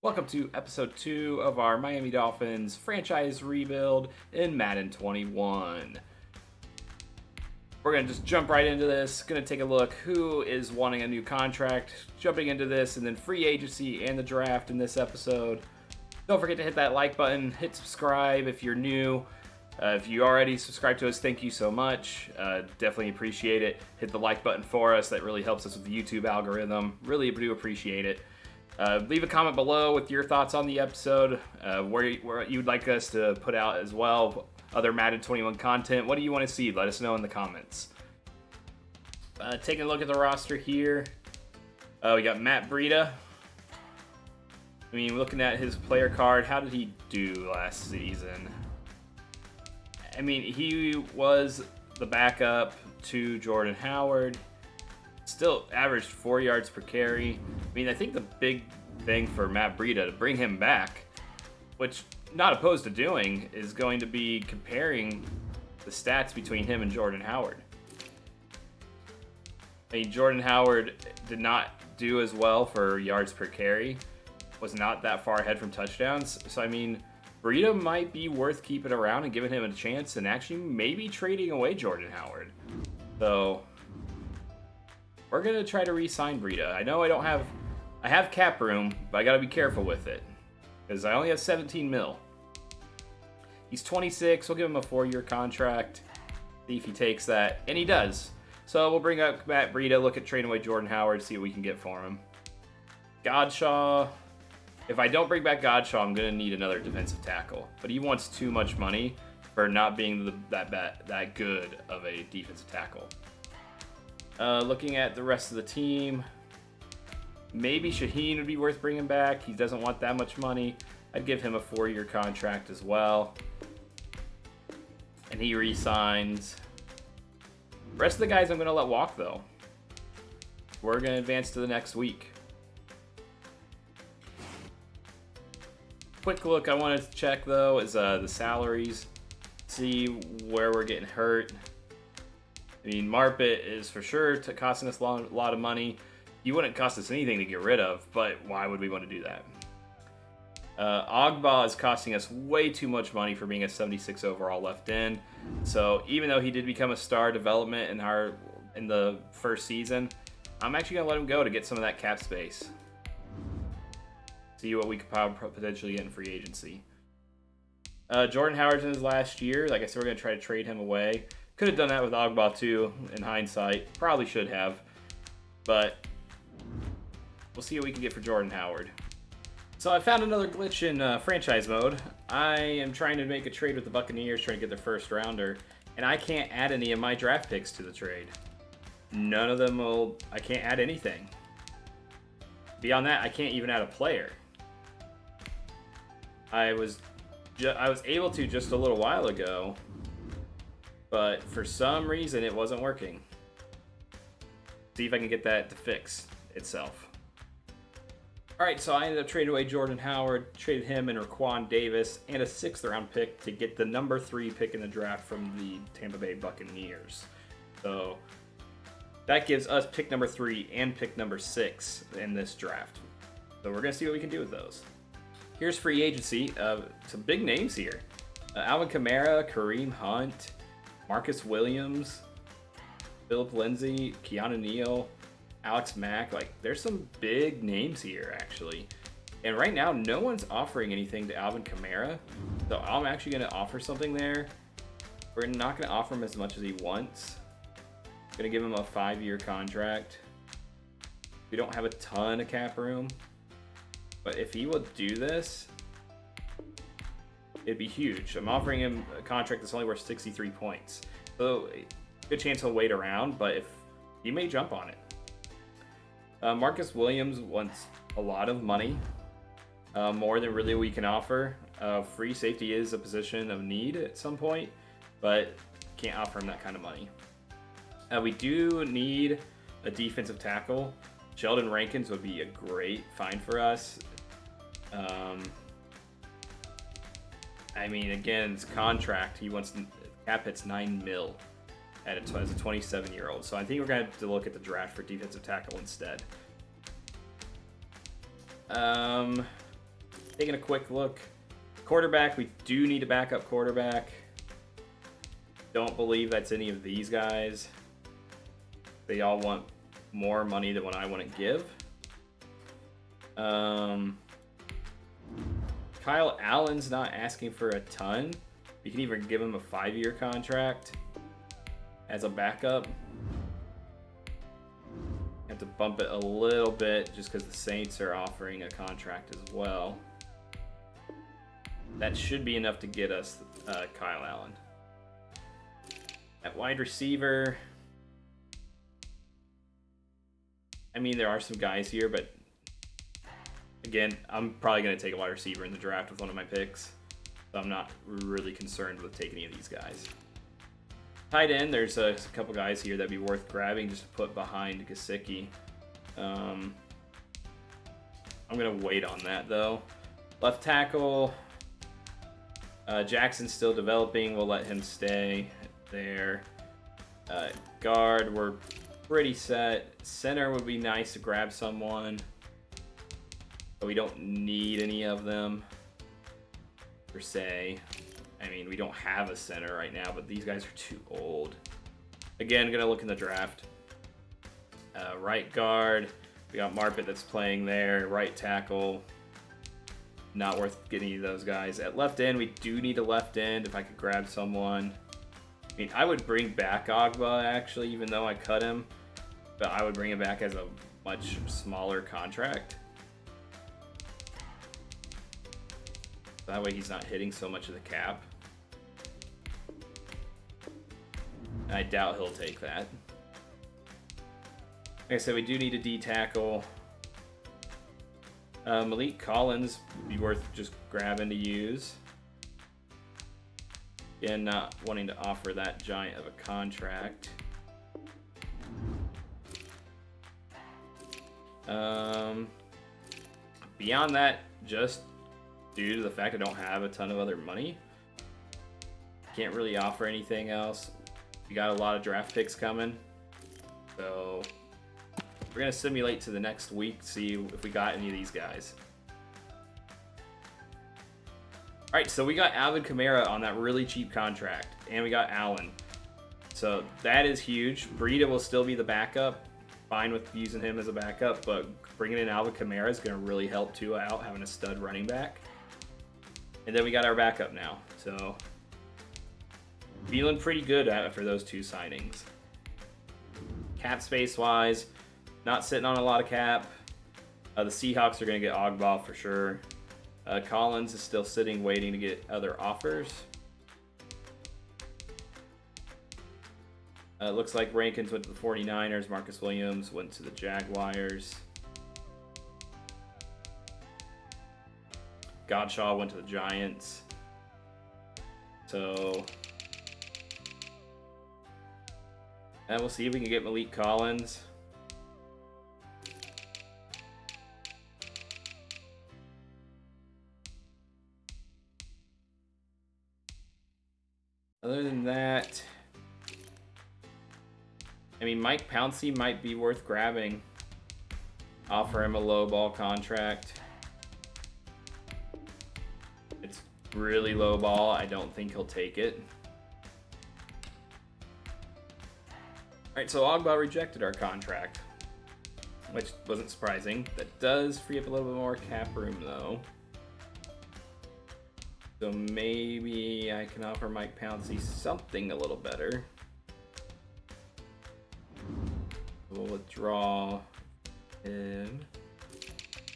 Welcome to episode 2 of our Miami Dolphins franchise rebuild in Madden 21. We're going to just jump right into this. Going to take a look who is wanting a new contract, jumping into this, and then free agency and the draft in this episode. Don't forget to hit that like button, hit subscribe if you're new. If you already subscribed to us, thank you so much. Definitely appreciate it. Hit the like button for us. That really helps us with the YouTube algorithm. Really do appreciate it. Leave a comment below with your thoughts on the episode, where you'd like us to put out as well, other Madden 21 content. What do you want to see? Let us know in the comments. Taking a look at the roster here, we got Matt Breida. I mean, looking at his player card, how did he do last season? I mean, he was the backup to Jordan Howard. Still averaged 4 yards per carry. I mean, I think the big thing for Matt Breida to bring him back, which not opposed to doing, is going to be comparing the stats between him and Jordan Howard. I mean, Jordan Howard did not do as well for yards per carry, was not that far ahead from touchdowns. So, I mean, Breida might be worth keeping around and giving him a chance and actually maybe trading away Jordan Howard. So we're going to try to re-sign Breida. I know I have cap room, but I got to be careful with it because I only have 17 mil. He's 26. We'll give him a 4-year contract. See if he takes that, and he does. So we'll bring up Matt Breida, look at trading away Jordan Howard, see what we can get for him. Godshaw. If I don't bring back Godshaw, I'm going to need another defensive tackle. But he wants too much money for not being that good of a defensive tackle. Looking at the rest of the team, maybe Shaheen would be worth bringing back. He doesn't want that much money. I'd give him a 4-year contract as well. And he re-signs. The rest of the guys I'm going to let walk, though. We're going to advance to the next week. Quick look I wanted to check, though, is the salaries. See where we're getting hurt. I mean, Marpet is for sure costing us a lot of money. He wouldn't cost us anything to get rid of, but why would we want to do that? Ogba is costing us way too much money for being a 76 overall left end. So even though he did become a star development in the first season, I'm actually going to let him go to get some of that cap space. See what we could potentially get in free agency. Jordan Howard's in his last year. Like I said, we're going to try to trade him away. Could have done that with Ogba too, in hindsight. Probably should have. But we'll see what we can get for Jordan Howard. So I found another glitch in franchise mode. I am trying to make a trade with the Buccaneers, trying to get their first rounder. And I can't add any of my draft picks to the trade. None of them will... I can't add anything. Beyond that, I can't even add a player. I was able to just a little while ago, but for some reason it wasn't working. See if I can get that to fix itself. Alright, so I ended up trading away Jordan Howard, traded him and Raquan Davis, and a 6th round pick to get the number 3 pick in the draft from the Tampa Bay Buccaneers. So that gives us pick number 3 and pick number 6 in this draft. So we're going to see what we can do with those. Here's free agency. Some big names here. Alvin Kamara, Kareem Hunt, Marcus Williams, Philip Lindsay, Keanu Neal, Alex Mack. Like, there's some big names here, actually. And right now, no one's offering anything to Alvin Kamara. So I'm actually going to offer something there. We're not going to offer him as much as he wants. Going to give him a 5-year contract. We don't have a ton of cap room. But if he will do this, it'd be huge. I'm offering him a contract that's only worth 63 points. So good chance he'll wait around, but if he may jump on it. Marcus Williams wants a lot of money, more than really we can offer. Free safety is a position of need at some point, but can't offer him that kind of money. We do need a defensive tackle. Sheldon Rankins would be a great find for us. I mean, again, his contract, he wants cap hits 9 mil as a 27-year-old. So I think we're going to have to look at the draft for defensive tackle instead. Taking a quick look. Quarterback, we do need a backup quarterback. Don't believe that's any of these guys. They all want more money than what I want to give. Kyle Allen's not asking for a ton. You can even give him a 5-year contract as a backup. Have to bump it a little bit just because the Saints are offering a contract as well. That should be enough to get us Kyle Allen. At wide receiver, I mean, there are some guys here, but again, I'm probably going to take a wide receiver in the draft with one of my picks. So I'm not really concerned with taking any of these guys. Tight end, there's a couple guys here that'd be worth grabbing just to put behind Gesicki. I'm going to wait on that, though. Left tackle, Jackson's still developing. We'll let him stay there. Guard, we're pretty set. Center would be nice to grab someone, but we don't need any of them per se. I mean, we don't have a center right now, but these guys are too old. Again, gonna look in the draft. Right guard, we got Marpet that's playing there. Right tackle, not worth getting any of those guys. At left end, we do need a left end if I could grab someone. I mean, I would bring back Ogba, actually, even though I cut him. But I would bring him back as a much smaller contract. That way he's not hitting so much of the cap. I doubt he'll take that. Like I said, we do need a D tackle. Malik Collins would be worth just grabbing to use. Again, not wanting to offer that giant of a contract. Beyond that, just due to the fact I don't have a ton of other money, can't really offer anything else. We got a lot of draft picks coming, so we're gonna simulate to the next week, see if we got any of these guys. All right, so we got Alvin Kamara on that really cheap contract, and we got Allen, so that is huge. Breida will still be the backup. Fine with using him as a backup, but bringing in Alvin Kamara is going to really help Tua out, having a stud running back. And then we got our backup now, so feeling pretty good after those two signings. Cap space wise, not sitting on a lot of cap. The Seahawks are going to get Ogba for sure. Collins is still sitting, waiting to get other offers. Looks like Rankins went to the 49ers. Marcus Williams went to the Jaguars. Godshaw went to the Giants. So, and we'll see if we can get Malik Collins. Other than that, I mean, Mike Pouncey might be worth grabbing. Offer him a low ball contract. It's really low ball. I don't think he'll take it. Alright, so Ogba rejected our contract, which wasn't surprising. That does free up a little bit more cap room, though. So maybe I can offer Mike Pouncey something a little better. We'll withdraw him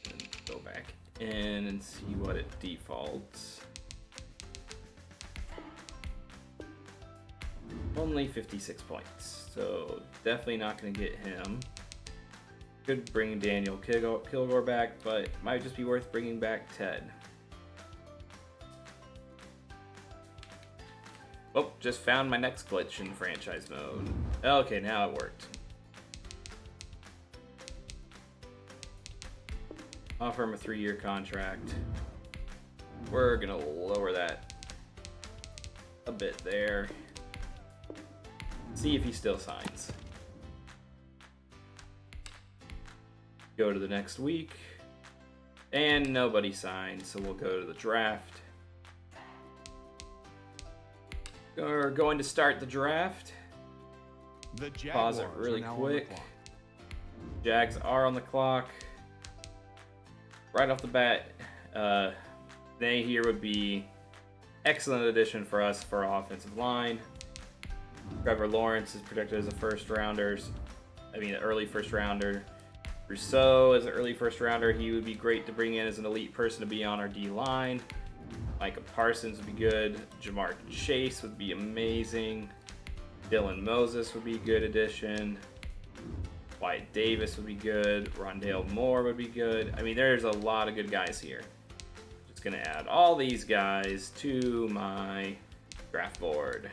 and go back in and see what it defaults. Only 56 points, so definitely not going to get him. Could bring Daniel Kilgore back, but might just be worth bringing back Ted. Oh, just found my next glitch in franchise mode. Okay, now it worked. Offer him a 3-year contract. We're gonna lower that a bit there. See if he still signs. Go to the next week. And nobody signed, so we'll go to the draft. We're going to start the draft. Pause it really quick. Jags are on the clock. Right off the bat, they here would be excellent addition for us for our offensive line. Trevor Lawrence is projected as a early first rounder. Rousseau is an early first rounder. He would be great to bring in as an elite person to be on our D line. Micah Parsons would be good. Jamar Chase would be amazing. Dylan Moses would be a good addition. Wyatt Davis would be good. Rondale Moore would be good. I mean, there's a lot of good guys here. Just going to add all these guys to my draft board.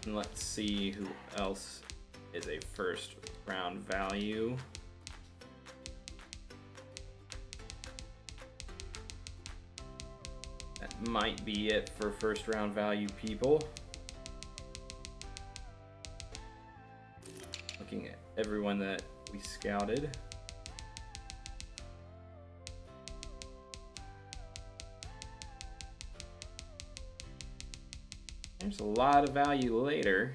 And let's see who else is a first round value. That might be it for first round value people. Looking at everyone that we scouted. There's a lot of value later.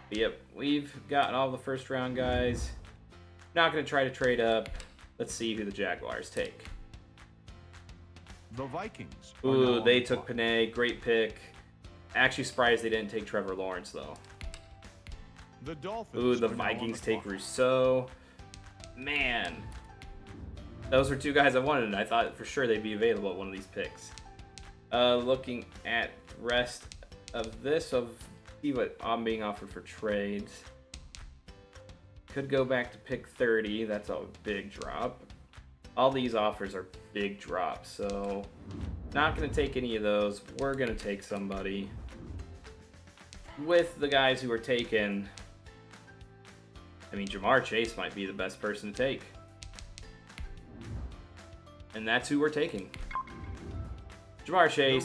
But yep, we've gotten all the first round guys. Not going to try to trade up. Let's see who the Jaguars take. The Vikings. Ooh, they took Panay. Great pick. Actually surprised they didn't take Trevor Lawrence, though. The Dolphins. Ooh, the Vikings take Rousseau. Man. Those were two guys I wanted, and I thought for sure they'd be available at one of these picks. Looking at the rest of this, see what I'm being offered for trades. Could go back to pick 30. That's a big drop. All these offers are big drops, so not going to take any of those. We're going to take somebody. With the guys who are taken, I mean, Jamar Chase might be the best person to take. And that's who we're taking. Jamar Chase,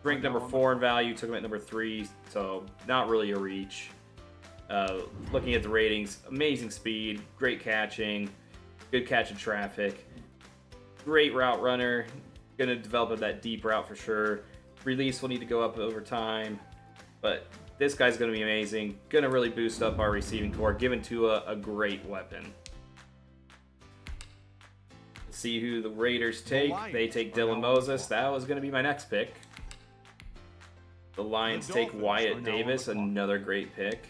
ranked number 4 in value, took him at number 3, so not really a reach. Looking at the ratings, amazing speed, great catching, good catch in traffic, great route runner, going to develop that deep route for sure. Release will need to go up over time, but this guy's going to be amazing, going to really boost up our receiving core, giving Tua a great weapon. See who the Raiders take. They take Dylan Moses. That was going to be my next pick. The Lions take Wyatt Davis, another great pick.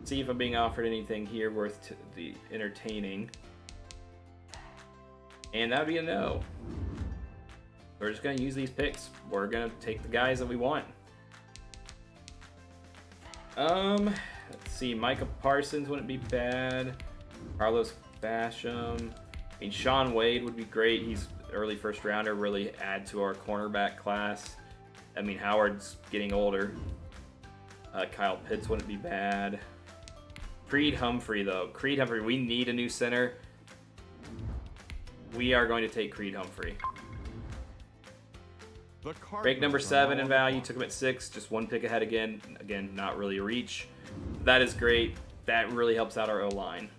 See if I'm being offered anything here worth the entertaining. And that would be a no. We're just going to use these picks. We're going to take the guys that we want. Let's see. Micah Parsons wouldn't be bad. Carlos Basham. I mean, Sean Wade would be great. He's early first rounder, really add to our cornerback class. I mean, Howard's getting older. Kyle Pitts wouldn't be bad. Creed Humphrey, though. Creed Humphrey, we need a new center. We are going to take Creed Humphrey. Break number 7 in value. Took him at 6. Just one pick ahead again. Again, not really a reach. That is great. That really helps out our O-line.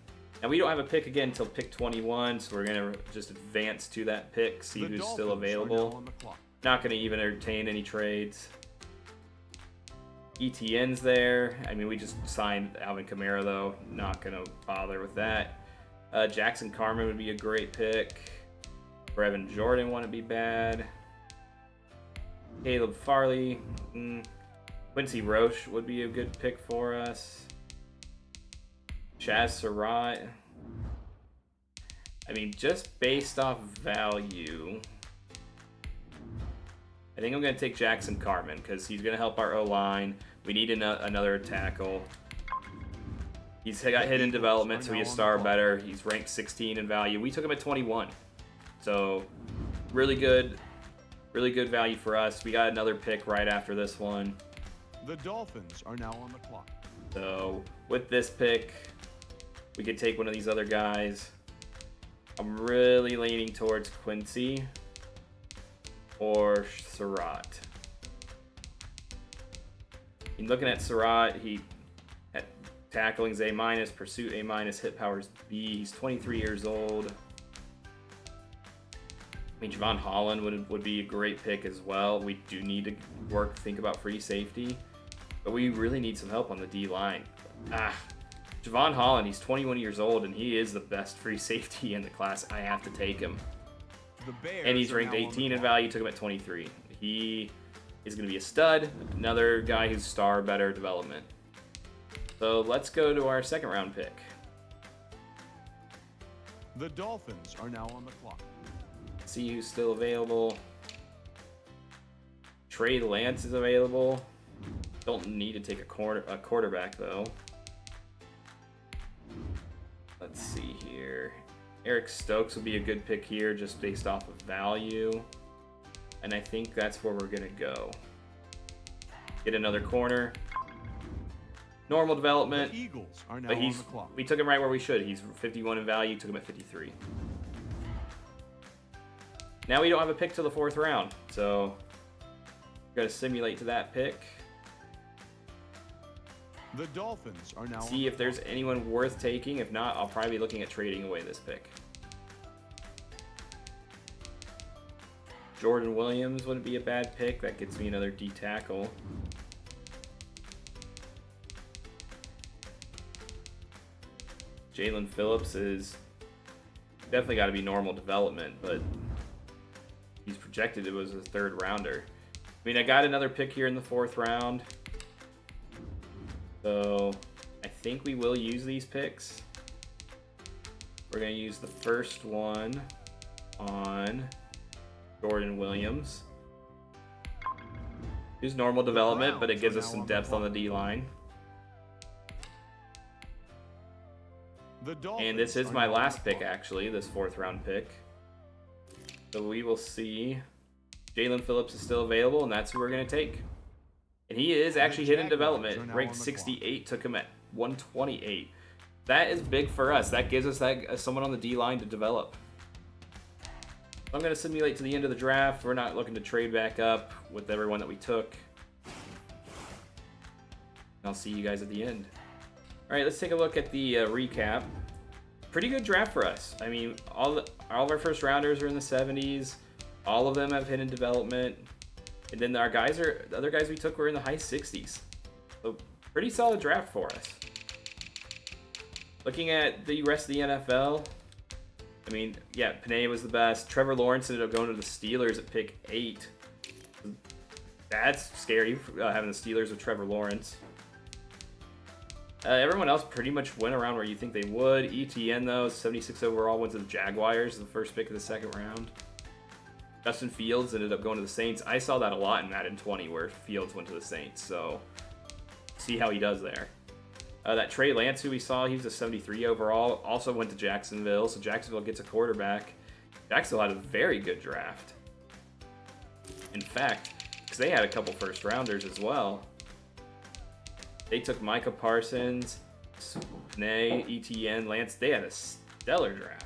And we don't have a pick again until pick 21, so we're going to just advance to that pick, see who's still available. Not going to even entertain any trades. ETN's there. I mean, we just signed Alvin Kamara, though. Not going to bother with that. Jackson Carman would be a great pick. Brevin Jordan wouldn't be bad. Caleb Farley. Quincy Roche would be a good pick for us. Chaz Surratt. I mean, just based off value, I think I'm going to take Jackson Carman because he's going to help our O-line. We need another tackle. He's got hidden development, so he's a star better. He's ranked 16 in value. We took him at 21. So, really good value for us. We got another pick right after this one. The Dolphins are now on the clock. So, with this pick, we could take one of these other guys. I'm really leaning towards Quincy or Surratt. Looking at Surratt, he Tackling's A-, pursuit A-, hit power's B. He's 23 years old. I mean, Javon Holland would be a great pick as well. We do need to think about free safety, but we really need some help on the D-line. Javon Holland, he's 21 years old, and he is the best free safety in the class. I have to take him. And he's ranked 18 in value, took him at 23. He is going to be a stud, another guy who's better development. So let's go to our second round pick. The Dolphins are now on the clock. See who's still available. Trey Lance is available. Don't need to take a quarterback though. Let's see here. Eric Stokes would be a good pick here just based off of value. And I think that's where we're going to go. Get another corner. Normal development. The Eagles are now but on the clock. We took him right where we should. He's 51 in value, took him at 53. Now we don't have a pick till the 4th round, so we're going to simulate to that pick. The Dolphins are now See if there's anyone worth taking. If not, I'll probably be looking at trading away this pick. Jordan Williams wouldn't be a bad pick. That gets me another D tackle. Jalen Phillips is definitely got to be normal development, but he's projected it was a 3rd rounder. I mean, I got another pick here in the 4th round. So I think we will use these picks. We're going to use the first one on Jordan Williams. Who's normal development, but it gives us some depth on the D-line. And this is my last pick, actually, this 4th round pick. So we will see. Jalen Phillips is still available, and that's who we're going to take. And he is actually hidden development. Ranked 68, took him at 128. That is big for us. That gives us someone on the D-line to develop. I'm going to simulate to the end of the draft. We're not looking to trade back up with everyone that we took. I'll see you guys at the end. All right, let's take a look at the recap. Pretty good draft for us. I mean, all of our first rounders are in the 70s. All of them have hidden development. And then the other guys we took were in the high 60s. So pretty solid draft for us. Looking at the rest of the NFL, I mean, yeah, Panay was the best. Trevor Lawrence ended up going to the Steelers at pick 8. That's scary, having the Steelers with Trevor Lawrence. Everyone else pretty much went around where you think they would. ETN, though, 76 overall, went to the Jaguars, the first pick of the 2nd round. Justin Fields ended up going to the Saints. I saw that a lot in Madden 20 where Fields went to the Saints, so see how he does there. That Trey Lance, who we saw, he was a 73 overall, also went to Jacksonville, so Jacksonville gets a quarterback. Jacksonville had a very good draft. In fact, because they had a couple first rounders as well. They took Micah Parsons, Ney, ETN, Lance. They had a stellar draft.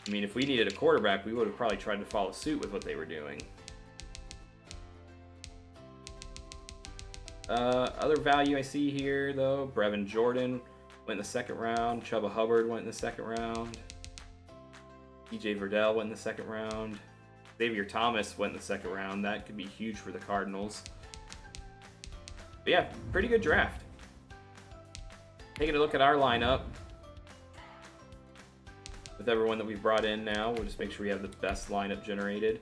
I mean, if we needed a quarterback, we would have probably tried to follow suit with what they were doing. Other value I see here, though, Brevin Jordan went in the 2nd round. Chuba Hubbard went in the 2nd round. DJ Verdell went in the 2nd round. Xavier Thomas went in the 2nd round. That could be huge for the Cardinals. But yeah, pretty good draft. Taking a look at our lineup. With everyone that we've brought in now, we'll just make sure we have the best lineup generated.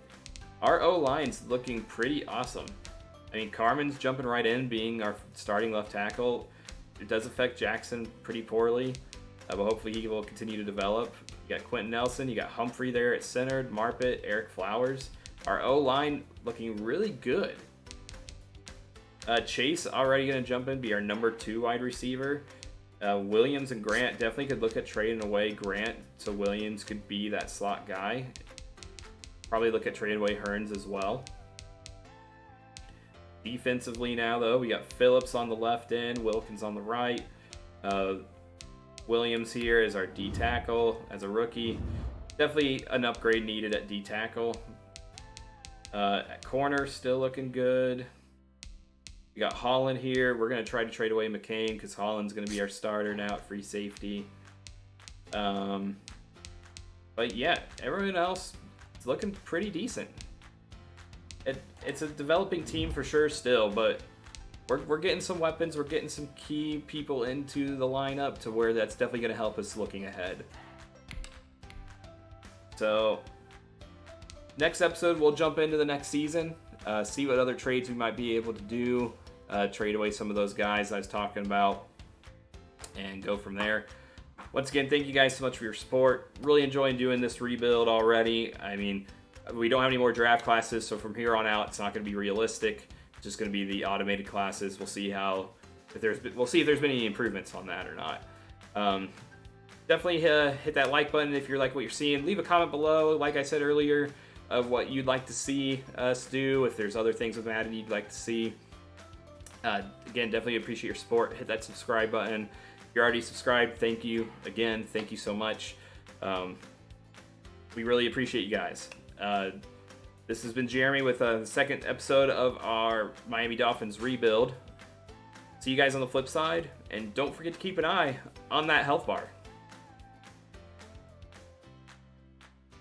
Our O-line's looking pretty awesome. I mean, Carmen's jumping right in, being our starting left tackle. It does affect Jackson pretty poorly, but hopefully he will continue to develop. You got Quentin Nelson, you got Humphrey there at center, Marpet, Eric Flowers. Our O-line looking really good. Chase already going to jump in, be our number 2 wide receiver. Williams and Grant definitely could look at trading away Grant, so Williams could be that slot guy. Probably look at trading away Hearns as well. Defensively now, though, we got Phillips on the left end, Wilkins on the right. Williams here is our D tackle as a rookie. Definitely an upgrade needed at D tackle. At corner, still looking good. You got Holland here. We're going to try to trade away McCain because Holland's going to be our starter now at free safety. But yeah, everyone else is looking pretty decent. It's a developing team for sure still, but we're getting some weapons. We're getting some key people into the lineup to where that's definitely going to help us looking ahead. So next episode, we'll jump into the next season, see what other trades we might be able to do, trade away some of those guys I was talking about, and go from there. Once again, thank you guys so much for your support. Really enjoying doing this rebuild already. I mean, we don't have any more draft classes, so from here on out, it's not going to be realistic. It's just going to be the automated classes. We'll see if there's been any improvements on that or not. Definitely hit that like button if you're like what you're seeing. Leave a comment below, like I said earlier, of what you'd like to see us do. If there's other things with Madden you'd like to see. Again, definitely appreciate your support. Hit that subscribe button. If you're already subscribed, thank you. Again, thank you so much. We really appreciate you guys. This has been Jeremy with the second episode of our Miami Dolphins rebuild. See you guys on the flip side, and don't forget to keep an eye on that health bar.